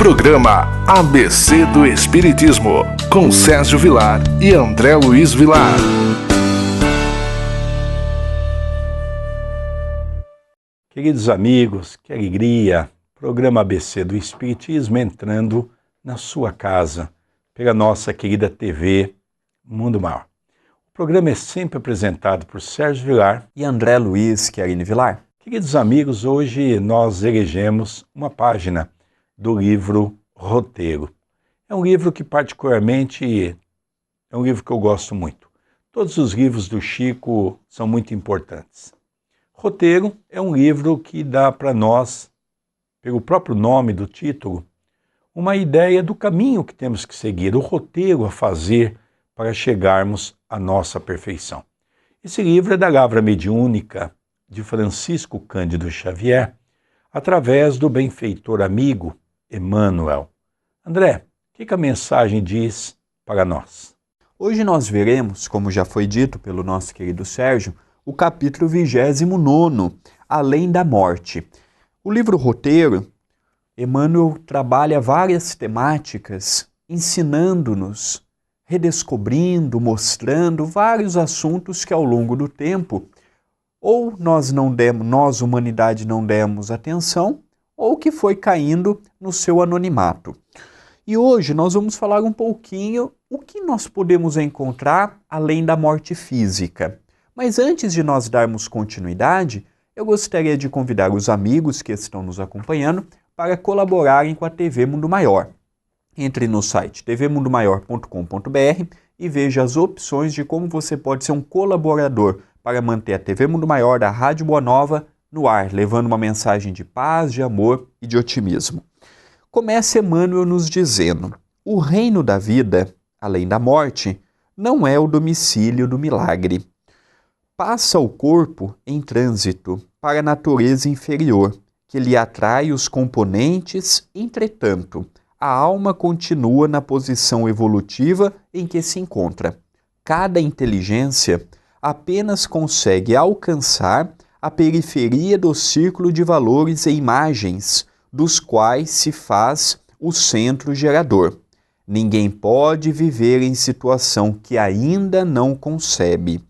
Programa ABC do Espiritismo, com Sérgio Vilar e André Luiz Vilar. Queridos amigos, que alegria! Programa ABC do Espiritismo entrando na sua casa, pela nossa querida TV Mundo Maior. O programa é sempre apresentado por Sérgio Vilar e André Luiz Querini Vilar. Queridos amigos, hoje nós elegemos uma página do livro Roteiro. É um livro que particularmente é um livro que eu gosto muito. Todos os livros do Chico são muito importantes. Roteiro é um livro que dá para nós, pelo próprio nome do título, uma ideia do caminho que temos que seguir, o roteiro a fazer para chegarmos à nossa perfeição. Esse livro é da Lavra Mediúnica de Francisco Cândido Xavier, através do benfeitor amigo Emmanuel. André, o que a mensagem diz para nós? Hoje nós veremos, como já foi dito pelo nosso querido Sérgio, o capítulo 29, Além da Morte. O livro Roteiro, Emmanuel trabalha várias temáticas, ensinando-nos, redescobrindo, mostrando vários assuntos que ao longo do tempo ou nós, humanidade, não demos atenção, ou que foi caindo no seu anonimato. E hoje nós vamos falar um pouquinho o que nós podemos encontrar além da morte física. Mas antes de nós darmos continuidade, eu gostaria de convidar os amigos que estão nos acompanhando para colaborarem com a TV Mundo Maior. Entre no site tvmundomaior.com.br e veja as opções de como você pode ser um colaborador para manter a TV Mundo Maior da Rádio Boa Nova no ar, levando uma mensagem de paz, de amor e de otimismo. Começa Emmanuel nos dizendo: o reino da vida, além da morte, não é o domicílio do milagre. Passa o corpo em trânsito para a natureza inferior, que lhe atrai os componentes, entretanto, a alma continua na posição evolutiva em que se encontra. Cada inteligência apenas consegue alcançar a periferia do círculo de valores e imagens, dos quais se faz o centro gerador. Ninguém pode viver em situação que ainda não concebe.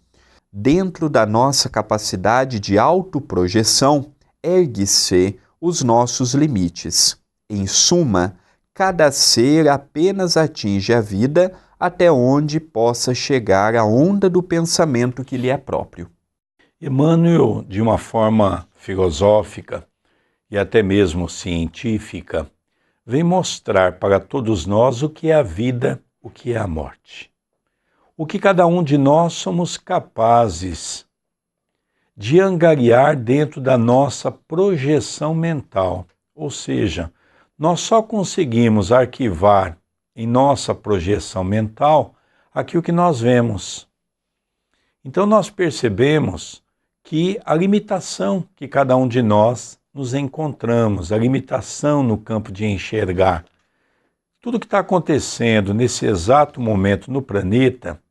Dentro da nossa capacidade de autoprojeção, ergue-se os nossos limites. Em suma, cada ser apenas atinge a vida até onde possa chegar a onda do pensamento que lhe é próprio. Emmanuel, de uma forma filosófica e até mesmo científica, vem mostrar para todos nós o que é a vida, o que é a morte. O que cada um de nós somos capazes de angariar dentro da nossa projeção mental. Ou seja, nós só conseguimos arquivar em nossa projeção mental aquilo que nós vemos. Então nós percebemos que a limitação que cada um de nós nos encontramos, a limitação no campo de enxergar. Tudo que está acontecendo nesse exato momento no planeta,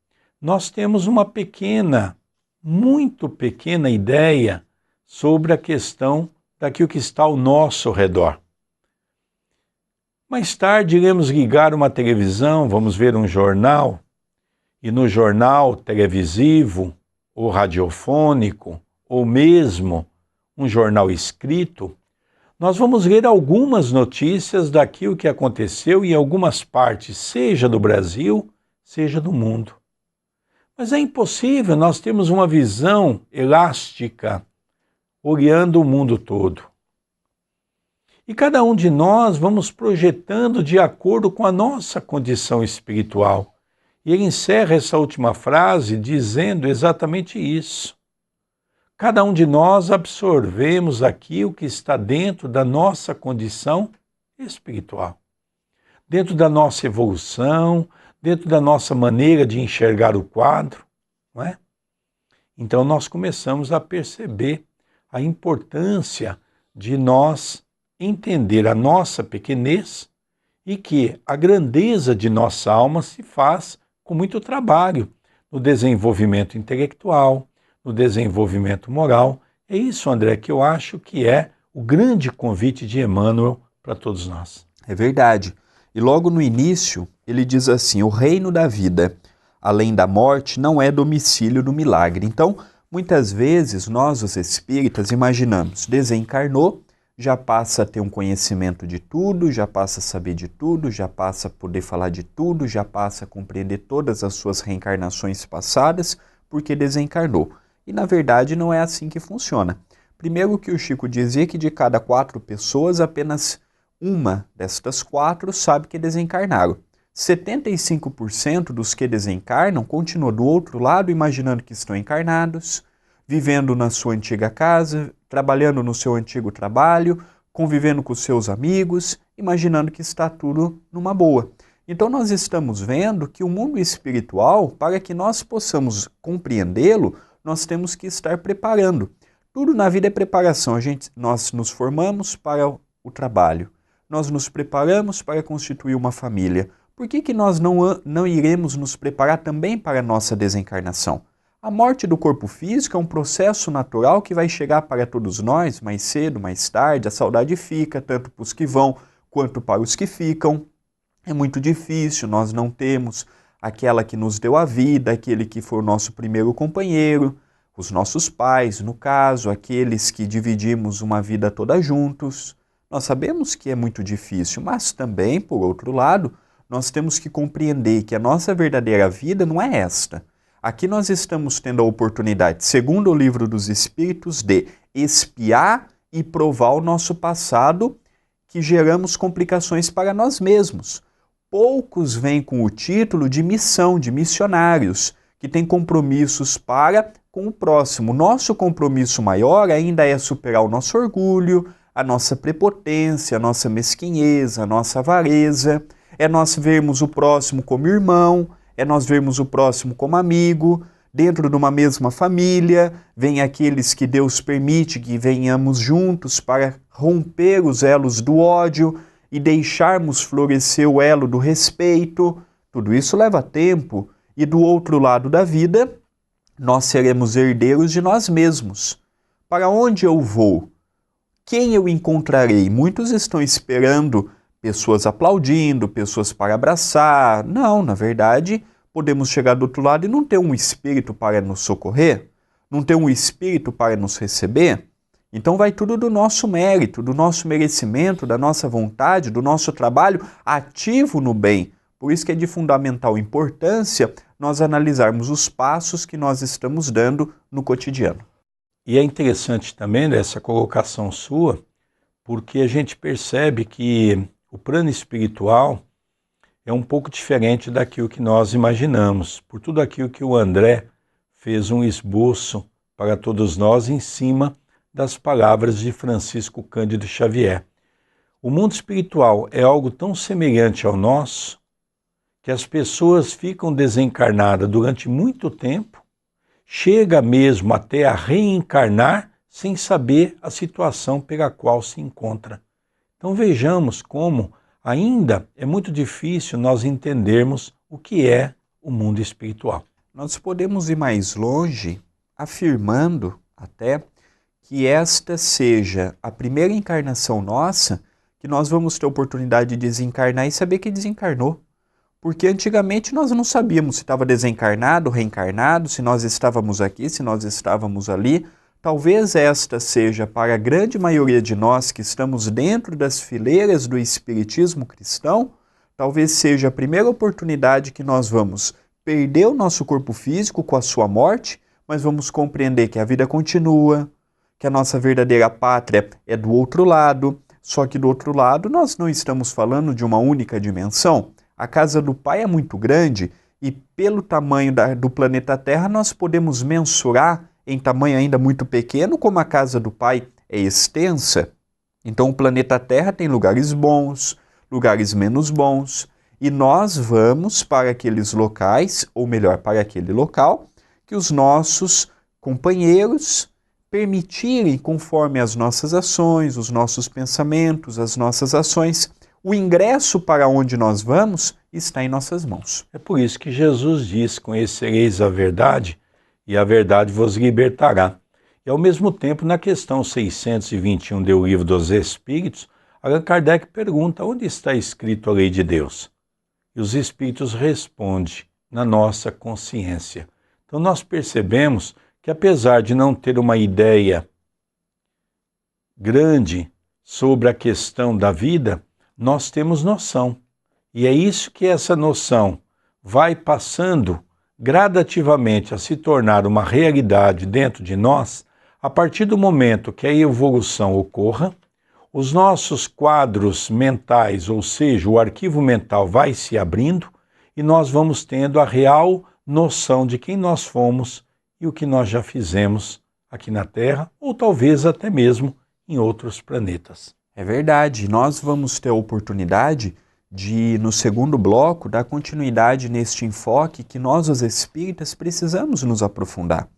nós temos uma pequena, muito pequena ideia sobre a questão daquilo que está ao nosso redor. Mais tarde iremos ligar uma televisão, vamos ver um jornal, e no jornal televisivo ou radiofônico, ou mesmo um jornal escrito, nós vamos ler algumas notícias daquilo que aconteceu em algumas partes, seja do Brasil, seja do mundo. Mas é impossível nós termos uma visão elástica, olhando o mundo todo. E cada um de nós vamos projetando de acordo com a nossa condição espiritual. E ele encerra essa última frase dizendo exatamente isso. Cada um de nós absorvemos aquilo que está dentro da nossa condição espiritual, dentro da nossa evolução, dentro da nossa maneira de enxergar o quadro, não é? Então nós começamos a perceber a importância de nós entender a nossa pequenez e que a grandeza de nossa alma se faz com muito trabalho no desenvolvimento intelectual, no desenvolvimento moral. É isso, André, que eu acho que é o grande convite de Emmanuel para todos nós. É verdade. E logo no início, ele diz assim: o reino da vida, além da morte, não é domicílio do milagre. Então, muitas vezes, nós, os espíritas, imaginamos, desencarnou, já passa a ter um conhecimento de tudo, já passa a saber de tudo, já passa a poder falar de tudo, já passa a compreender todas as suas reencarnações passadas, porque desencarnou. E, na verdade, não é assim que funciona. Primeiro, o que o Chico dizia é que de cada 4 pessoas, apenas uma destas 4 sabe que desencarnaram. 75% dos que desencarnam continuam do outro lado imaginando que estão encarnados, vivendo na sua antiga casa, trabalhando no seu antigo trabalho, convivendo com seus amigos, imaginando que está tudo numa boa. Então nós estamos vendo que o mundo espiritual, para que nós possamos compreendê-lo, nós temos que estar preparando. Tudo na vida é preparação. Nós nos formamos para o trabalho. Nós nos preparamos para constituir uma família. Por que nós não iremos nos preparar também para a nossa desencarnação? A morte do corpo físico é um processo natural que vai chegar para todos nós, mais cedo, mais tarde. A saudade fica, tanto para os que vão quanto para os que ficam. É muito difícil, nós não temos aquela que nos deu a vida, aquele que foi o nosso primeiro companheiro, os nossos pais, no caso, aqueles que dividimos uma vida toda juntos. Nós sabemos que é muito difícil, mas também, por outro lado, nós temos que compreender que a nossa verdadeira vida não é esta. Aqui nós estamos tendo a oportunidade, segundo o Livro dos Espíritos, de espiar e provar o nosso passado, que geramos complicações para nós mesmos. Poucos vêm com o título de missão, de missionários, que têm compromissos com o próximo. Nosso compromisso maior ainda é superar o nosso orgulho, a nossa prepotência, a nossa mesquinheza, a nossa avareza, é nós vermos o próximo como irmão, é nós vermos o próximo como amigo. Dentro de uma mesma família, vem aqueles que Deus permite que venhamos juntos para romper os elos do ódio e deixarmos florescer o elo do respeito. Tudo isso leva tempo e do outro lado da vida, nós seremos herdeiros de nós mesmos. Para onde eu vou? Quem eu encontrarei? Muitos estão esperando pessoas aplaudindo, pessoas para abraçar. Não, na verdade, podemos chegar do outro lado e não ter um espírito para nos socorrer, não ter um espírito para nos receber. Então vai tudo do nosso mérito, do nosso merecimento, da nossa vontade, do nosso trabalho ativo no bem. Por isso que é de fundamental importância nós analisarmos os passos que nós estamos dando no cotidiano. E é interessante também dessa colocação sua, porque a gente percebe que o plano espiritual é um pouco diferente daquilo que nós imaginamos, por tudo aquilo que o André fez um esboço para todos nós em cima das palavras de Francisco Cândido Xavier. O mundo espiritual é algo tão semelhante ao nosso que as pessoas ficam desencarnadas durante muito tempo, chega mesmo até a reencarnar sem saber a situação pela qual se encontra. Então vejamos como ainda é muito difícil nós entendermos o que é o mundo espiritual. Nós podemos ir mais longe afirmando até que esta seja a primeira encarnação nossa que nós vamos ter a oportunidade de desencarnar e saber que desencarnou. Porque antigamente nós não sabíamos se estava desencarnado, reencarnado, se nós estávamos aqui, se nós estávamos ali. Talvez esta seja, para a grande maioria de nós que estamos dentro das fileiras do espiritismo cristão, talvez seja a primeira oportunidade que nós vamos perder o nosso corpo físico com a sua morte, mas vamos compreender que a vida continua, que a nossa verdadeira pátria é do outro lado, só que do outro lado nós não estamos falando de uma única dimensão. A casa do Pai é muito grande e pelo tamanho do planeta Terra nós podemos mensurar em tamanho ainda muito pequeno como a casa do Pai é extensa. Então o planeta Terra tem lugares bons, lugares menos bons, e nós vamos para aqueles locais, ou melhor, para aquele local, que os nossos companheiros permitirem, conforme as nossas ações, os nossos pensamentos, as nossas ações, o ingresso para onde nós vamos está em nossas mãos. É por isso que Jesus diz: conhecereis a verdade e a verdade vos libertará. E ao mesmo tempo, na questão 621 do Livro dos Espíritos, Allan Kardec pergunta: onde está escrito a lei de Deus? E os Espíritos respondem: na nossa consciência. Então nós percebemos que, apesar de não ter uma ideia grande sobre a questão da vida, nós temos noção. E é isso que essa noção vai passando gradativamente a se tornar uma realidade dentro de nós, a partir do momento que a evolução ocorra, os nossos quadros mentais, ou seja, o arquivo mental vai se abrindo e nós vamos tendo a real noção de quem nós fomos e o que nós já fizemos aqui na Terra, ou talvez até mesmo em outros planetas. É verdade, nós vamos ter a oportunidade de, no segundo bloco, dar continuidade neste enfoque que nós, os espíritas, precisamos nos aprofundar.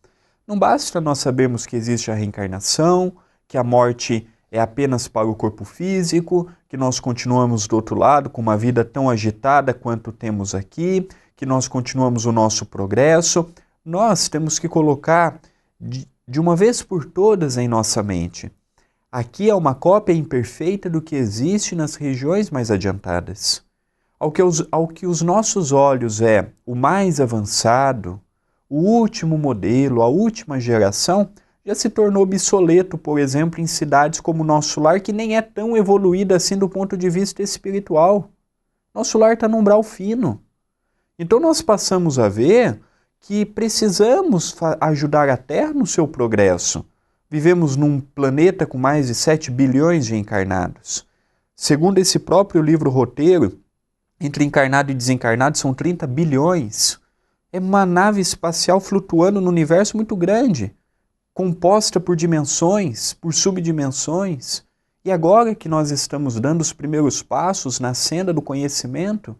Não basta nós sabermos que existe a reencarnação, que a morte é apenas para o corpo físico, que nós continuamos do outro lado com uma vida tão agitada quanto temos aqui, que nós continuamos o nosso progresso. Nós temos que colocar de uma vez por todas em nossa mente: aqui é uma cópia imperfeita do que existe nas regiões mais adiantadas. Ao que os nossos olhos é o mais avançado, o último modelo, a última geração, já se tornou obsoleto, por exemplo, em cidades como o nosso lar, que nem é tão evoluída assim do ponto de vista espiritual. Nosso lar está num umbral fino. Então nós passamos a ver que precisamos ajudar a Terra no seu progresso. Vivemos num planeta com mais de 7 bilhões de encarnados. Segundo esse próprio livro roteiro, entre encarnado e desencarnado são 30 bilhões. É uma nave espacial flutuando no universo muito grande, composta por dimensões, por subdimensões. E agora que nós estamos dando os primeiros passos na senda do conhecimento,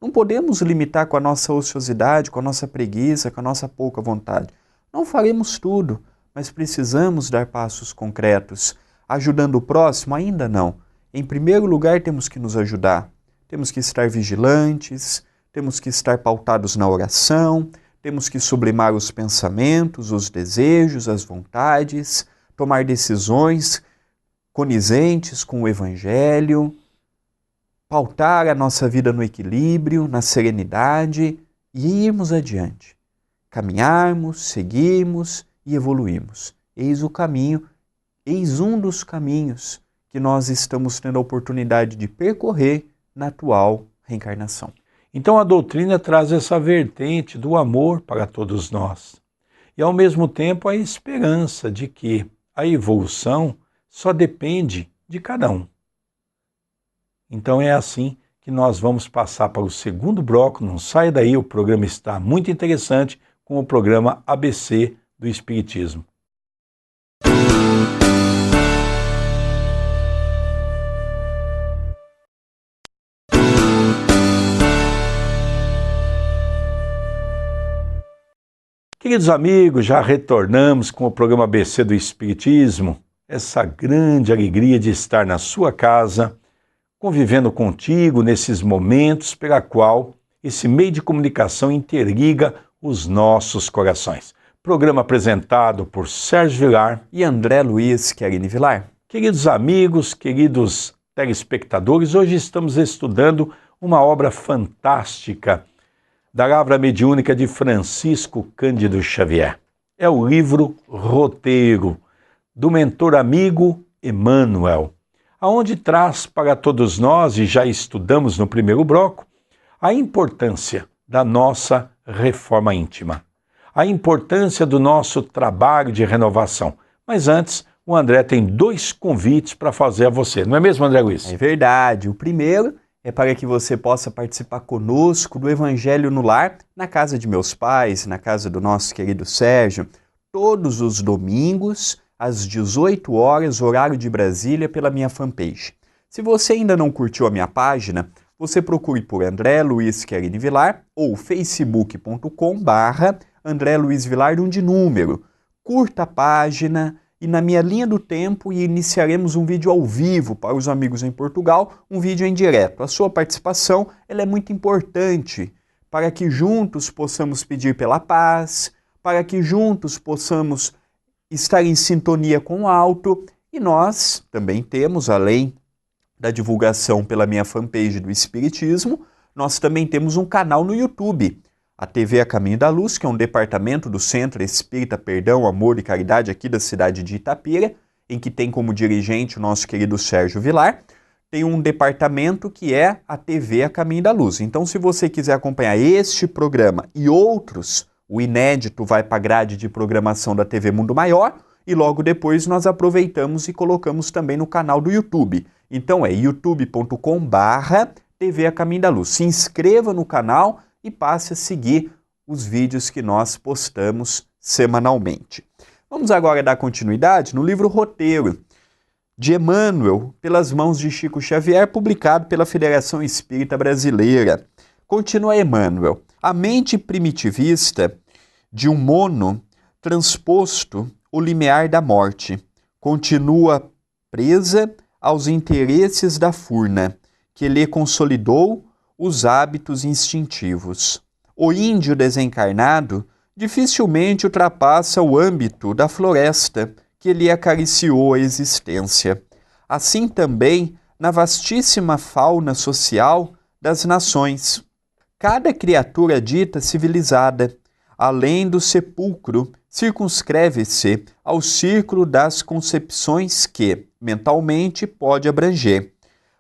não podemos limitar com a nossa ociosidade, com a nossa preguiça, com a nossa pouca vontade. Não faremos tudo, mas precisamos dar passos concretos. Ajudando o próximo? Ainda não. Em primeiro lugar, temos que nos ajudar. Temos que estar vigilantes, temos que estar pautados na oração, temos que sublimar os pensamentos, os desejos, as vontades, tomar decisões conizentes com o Evangelho, pautar a nossa vida no equilíbrio, na serenidade e irmos adiante. Caminharmos, seguirmos e evoluirmos. Eis o caminho, eis um dos caminhos que nós estamos tendo a oportunidade de percorrer na atual reencarnação. Então a doutrina traz essa vertente do amor para todos nós. E ao mesmo tempo a esperança de que a evolução só depende de cada um. Então é assim que nós vamos passar para o segundo bloco. Não saia daí, o programa está muito interessante com o programa ABC do Espiritismo. Queridos amigos, já retornamos com o programa ABC do Espiritismo. Essa grande alegria de estar na sua casa, convivendo contigo nesses momentos pela qual esse meio de comunicação interliga os nossos corações. Programa apresentado por Sérgio Vilar e André Luiz Querini Vilar. Queridos amigos, queridos telespectadores, hoje estamos estudando uma obra fantástica da Lavra Mediúnica de Francisco Cândido Xavier. É o livro Roteiro, do mentor amigo Emmanuel, aonde traz para todos nós, e já estudamos no primeiro bloco, a importância da nossa reforma íntima, a importância do nosso trabalho de renovação. Mas antes, o André tem 2 convites para fazer a você, não é mesmo, André Luiz? É verdade. O primeiro é para que você possa participar conosco do Evangelho no Lar, na casa de meus pais, na casa do nosso querido Sérgio, todos os domingos, às 18 horas, horário de Brasília, pela minha fanpage. Se você ainda não curtiu a minha página, você procure por André Luiz Querini Vilar ou facebook.com/André Luiz Vilar, de número. Curta a página e na minha linha do tempo iniciaremos um vídeo ao vivo para os amigos em Portugal, um vídeo em direto. A sua participação ela é muito importante para que juntos possamos pedir pela paz, para que juntos possamos estar em sintonia com o alto. E nós também temos, além da divulgação pela minha fanpage do Espiritismo, nós também temos um canal no YouTube, a TV A Caminho da Luz, que é um departamento do Centro Espírita Perdão, Amor e Caridade aqui da cidade de Itapira, em que tem como dirigente o nosso querido Sérgio Vilar. Tem um departamento que é a TV A Caminho da Luz. Então, se você quiser acompanhar este programa e outros, o inédito vai para a grade de programação da TV Mundo Maior e logo depois nós aproveitamos e colocamos também no canal do YouTube. Então é youtube.com/TV A Caminho da Luz. Se inscreva no canal e passe a seguir os vídeos que nós postamos semanalmente. Vamos agora dar continuidade no livro Roteiro, de Emmanuel, pelas mãos de Chico Xavier, publicado pela Federação Espírita Brasileira. Continua Emmanuel. A mente primitivista de um mono transposto o limiar da morte continua presa aos interesses da furna, que lhe consolidou os hábitos instintivos. O índio desencarnado dificilmente ultrapassa o âmbito da floresta que lhe acariciou a existência. Assim também na vastíssima fauna social das nações. Cada criatura dita civilizada, além do sepulcro, circunscreve-se ao círculo das concepções que, mentalmente, pode abranger.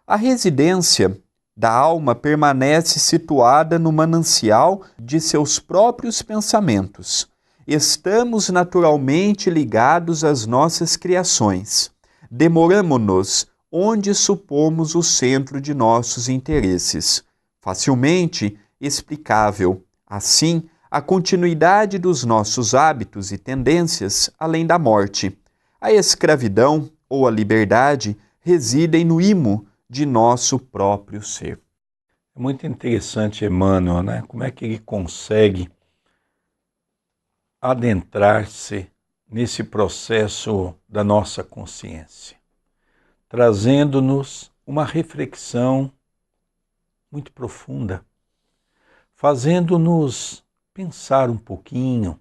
A residência da alma permanece situada no manancial de seus próprios pensamentos. Estamos naturalmente ligados às nossas criações. Demoramo-nos onde supomos o centro de nossos interesses. Facilmente explicável, assim, a continuidade dos nossos hábitos e tendências além da morte. A escravidão ou a liberdade residem no imo de nosso próprio ser. É muito interessante, Emmanuel, né? Como é que ele consegue adentrar-se nesse processo da nossa consciência, trazendo-nos uma reflexão muito profunda, fazendo-nos pensar um pouquinho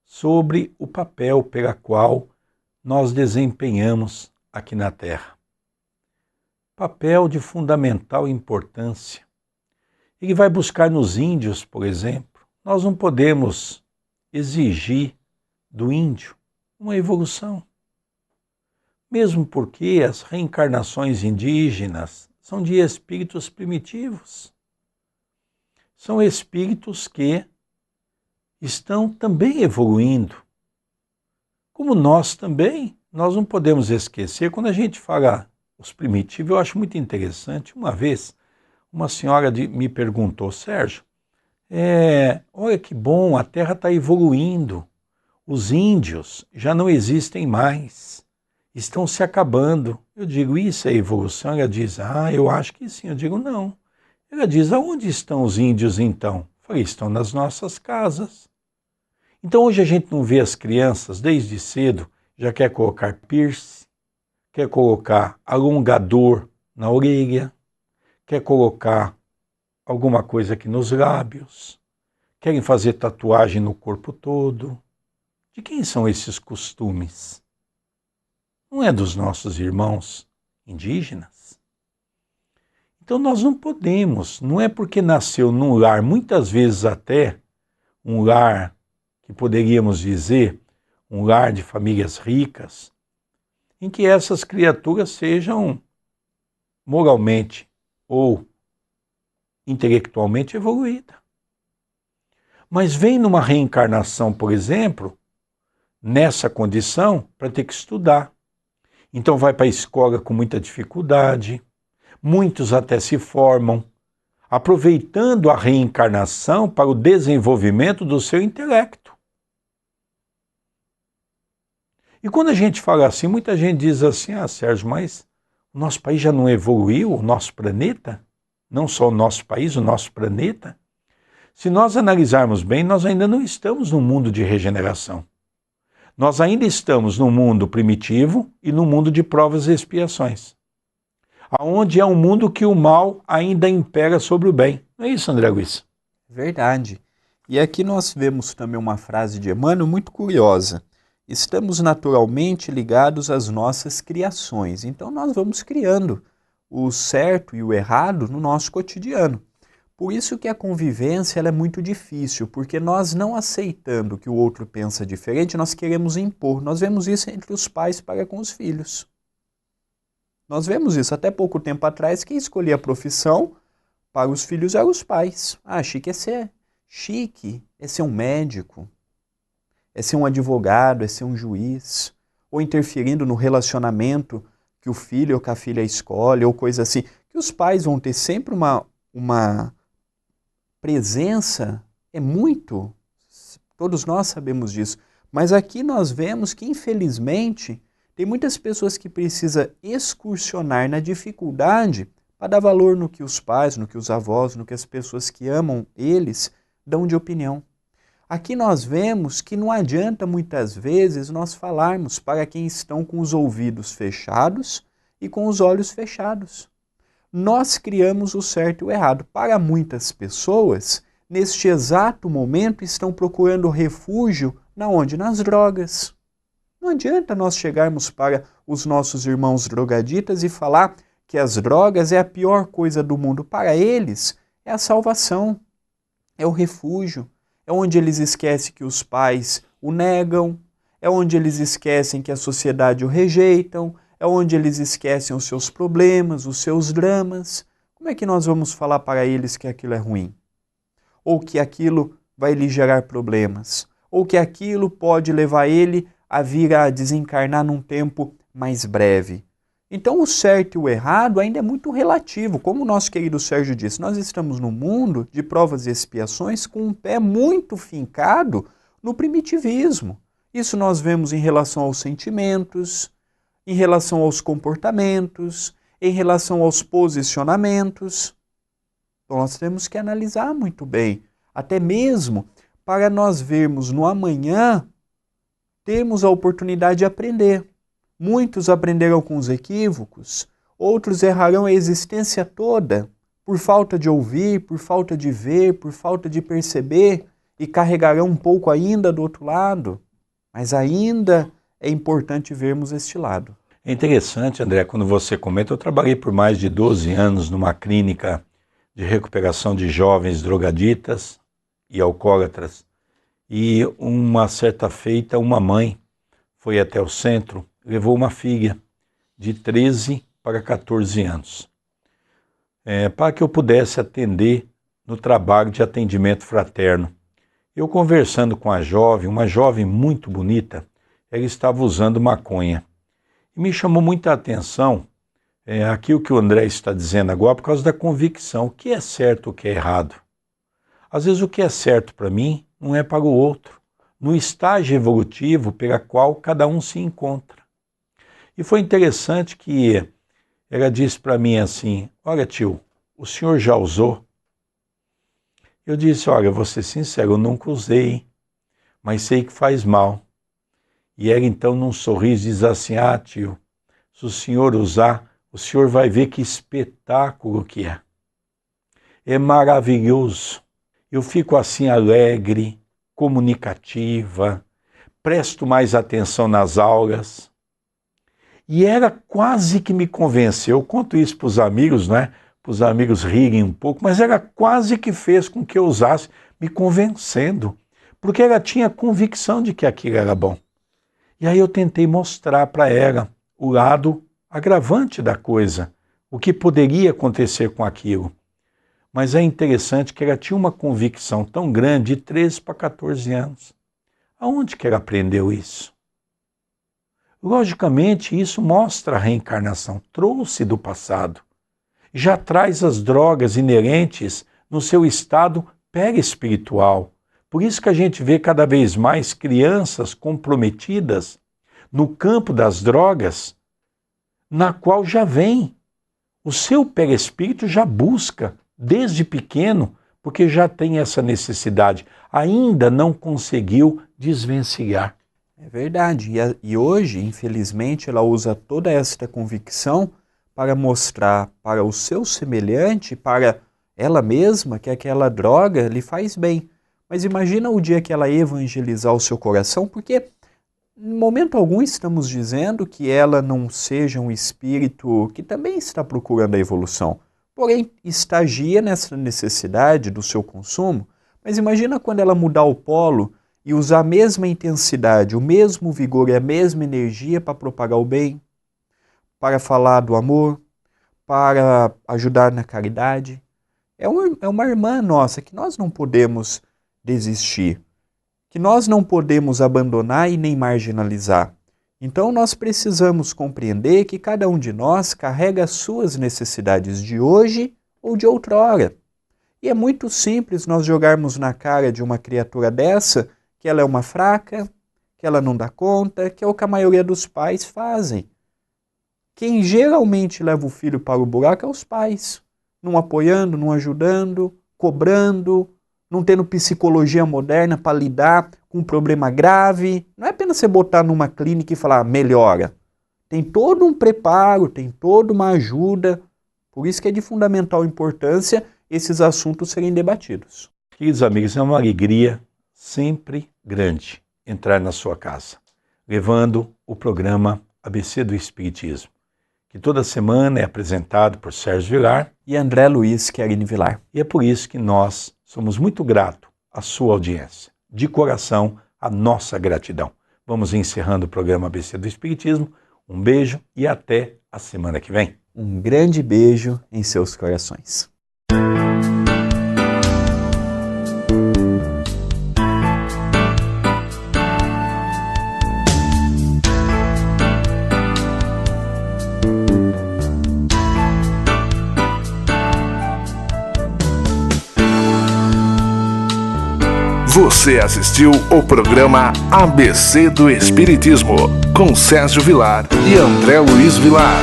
sobre o papel pela qual nós desempenhamos aqui na Terra. Papel de fundamental importância. Ele vai buscar nos índios, por exemplo. Nós não podemos exigir do índio uma evolução. Mesmo porque as reencarnações indígenas são de espíritos primitivos. São espíritos que estão também evoluindo. Como nós também, nós não podemos esquecer, quando a gente fala os primitivos, eu acho muito interessante. Uma vez, uma senhora me perguntou, Sérgio, olha que bom, a Terra está evoluindo, os índios já não existem mais, estão se acabando. Eu digo, isso é evolução? Ela diz, eu acho que sim. Eu digo, não. Ela diz, aonde estão os índios então? Eu falei, estão nas nossas casas. Então hoje a gente não vê as crianças, desde cedo, já quer colocar piercing, quer colocar alongador na orelha, quer colocar alguma coisa aqui nos lábios, querem fazer tatuagem no corpo todo. De quem são esses costumes? Não é dos nossos irmãos indígenas? Então nós não podemos, não é porque nasceu num lar, muitas vezes até um lar que poderíamos dizer, um lar de famílias ricas, em que essas criaturas sejam moralmente ou intelectualmente evoluídas. Mas vem numa reencarnação, por exemplo, nessa condição, para ter que estudar. Então vai para a escola com muita dificuldade, muitos até se formam, aproveitando a reencarnação para o desenvolvimento do seu intelecto. E quando a gente fala assim, muita gente diz assim, Sérgio, mas o nosso país já não evoluiu, o nosso planeta? Não só o nosso país, o nosso planeta? Se nós analisarmos bem, nós ainda não estamos num mundo de regeneração. Nós ainda estamos num mundo primitivo e num mundo de provas e expiações. Onde é um mundo que o mal ainda impera sobre o bem. Não é isso, André Luiz? Verdade. E aqui nós vemos também uma frase de Emmanuel muito curiosa. Estamos naturalmente ligados às nossas criações. Então nós vamos criando o certo e o errado no nosso cotidiano. Por isso que a convivência ela é muito difícil, porque nós não aceitando que o outro pensa diferente, nós queremos impor. Nós vemos isso entre os pais para com os filhos. Nós vemos isso até pouco tempo atrás, quem escolhia a profissão para os filhos eram os pais. Ah, chique é ser um médico, é ser um advogado, é ser um juiz, ou interferindo no relacionamento que o filho ou que a filha escolhe, ou coisa assim. Que os pais vão ter sempre uma presença, todos nós sabemos disso, mas aqui nós vemos que, infelizmente, tem muitas pessoas que precisam excursionar na dificuldade para dar valor no que os pais, no que os avós, no que as pessoas que amam eles dão de opinião. Aqui nós vemos que não adianta muitas vezes nós falarmos para quem estão com os ouvidos fechados e com os olhos fechados. Nós criamos o certo e o errado. Para muitas pessoas, neste exato momento, estão procurando refúgio onde? Nas drogas. Não adianta nós chegarmos para os nossos irmãos drogaditas e falar que as drogas é a pior coisa do mundo. Para eles, é a salvação, é o refúgio, é onde eles esquecem que os pais o negam, é onde eles esquecem que a sociedade o rejeitam, é onde eles esquecem os seus problemas, os seus dramas. Como é que nós vamos falar para eles que aquilo é ruim? Ou que aquilo vai lhe gerar problemas? Ou que aquilo pode levar ele a vir a desencarnar num tempo mais breve? Então o certo e o errado ainda é muito relativo. Como o nosso querido Sérgio disse, nós estamos num mundo de provas e expiações com um pé muito fincado no primitivismo. Isso nós vemos em relação aos sentimentos, em relação aos comportamentos, em relação aos posicionamentos. Então nós temos que analisar muito bem, até mesmo para nós vermos no amanhã, termos a oportunidade de aprender. Muitos aprenderão com os equívocos, outros errarão a existência toda, por falta de ouvir, por falta de ver, por falta de perceber, e carregarão um pouco ainda do outro lado. Mas ainda é importante vermos este lado. É interessante, André, quando você comenta, eu trabalhei por mais de 12 anos numa clínica de recuperação de jovens drogaditas e alcoólatras. E uma certa feita, uma mãe foi até o centro, levou uma filha de 13 para 14 anos, para que eu pudesse atender no trabalho de atendimento fraterno. Eu conversando com a jovem, uma jovem muito bonita, ela estava usando maconha. E me chamou muita atenção aquilo que o André está dizendo agora, por causa da convicção. O que é certo, o que é errado? Às vezes o que é certo para mim não é para o outro, no estágio evolutivo pela qual cada um se encontra. E foi interessante que ela disse para mim assim: olha, tio, o senhor já usou? Eu disse: olha, vou ser sincero, eu nunca usei, mas sei que faz mal. E ela então, num sorriso, diz assim: ah, tio, se o senhor usar, o senhor vai ver que espetáculo que é. É maravilhoso. Eu fico assim alegre, comunicativa, presto mais atenção nas aulas. E ela quase que me convenceu. Eu conto isso para os amigos, né? Para os amigos rirem um pouco, mas ela quase que fez com que eu usasse, me convencendo, porque ela tinha convicção de que aquilo era bom. E aí eu tentei mostrar para ela o lado agravante da coisa, o que poderia acontecer com aquilo. Mas é interessante que ela tinha uma convicção tão grande de 13 para 14 anos. Aonde que ela aprendeu isso? Logicamente, isso mostra a reencarnação, trouxe do passado. Já traz as drogas inerentes no seu estado perispiritual. Por isso que a gente vê cada vez mais crianças comprometidas no campo das drogas, na qual já vem. O seu perispírito já busca, desde pequeno, porque já tem essa necessidade. Ainda não conseguiu desvencilhar. É verdade. E hoje, infelizmente, ela usa toda esta convicção para mostrar para o seu semelhante, para ela mesma, que aquela droga lhe faz bem. Mas imagina o dia que ela evangelizar o seu coração, porque Em momento algum estamos dizendo que ela não seja um espírito que também está procurando a evolução, porém estagia nessa necessidade do seu consumo. Mas imagina quando ela mudar o polo e usar a mesma intensidade, o mesmo vigor e a mesma energia para propagar o bem, para falar do amor, para ajudar na caridade. É uma irmã nossa que nós não podemos desistir, que nós não podemos abandonar e nem marginalizar. Então nós precisamos compreender que cada um de nós carrega as suas necessidades de hoje ou de outrora. E é muito simples nós jogarmos na cara de uma criatura dessa que ela é uma fraca, que ela não dá conta, que é o que a maioria dos pais fazem. Quem geralmente leva o filho para o buraco é os pais, não apoiando, não ajudando, cobrando, não tendo psicologia moderna para lidar com um problema grave. Não é apenas você botar numa clínica e falar, melhora. Tem todo um preparo, tem toda uma ajuda. Por isso que é de fundamental importância esses assuntos serem debatidos. Queridos amigos, é uma alegria sempre grande entrar na sua casa, levando o programa ABC do Espiritismo, que toda semana é apresentado por Sérgio Vilar e André Luiz Querini Vilar. E é por isso que nós somos muito gratos à sua audiência. De coração, a nossa gratidão. Vamos encerrando o programa ABC do Espiritismo. Um beijo e até a semana que vem. Um grande beijo em seus corações. Você assistiu o programa ABC do Espiritismo, com Sérgio Vilar e André Luiz Vilar.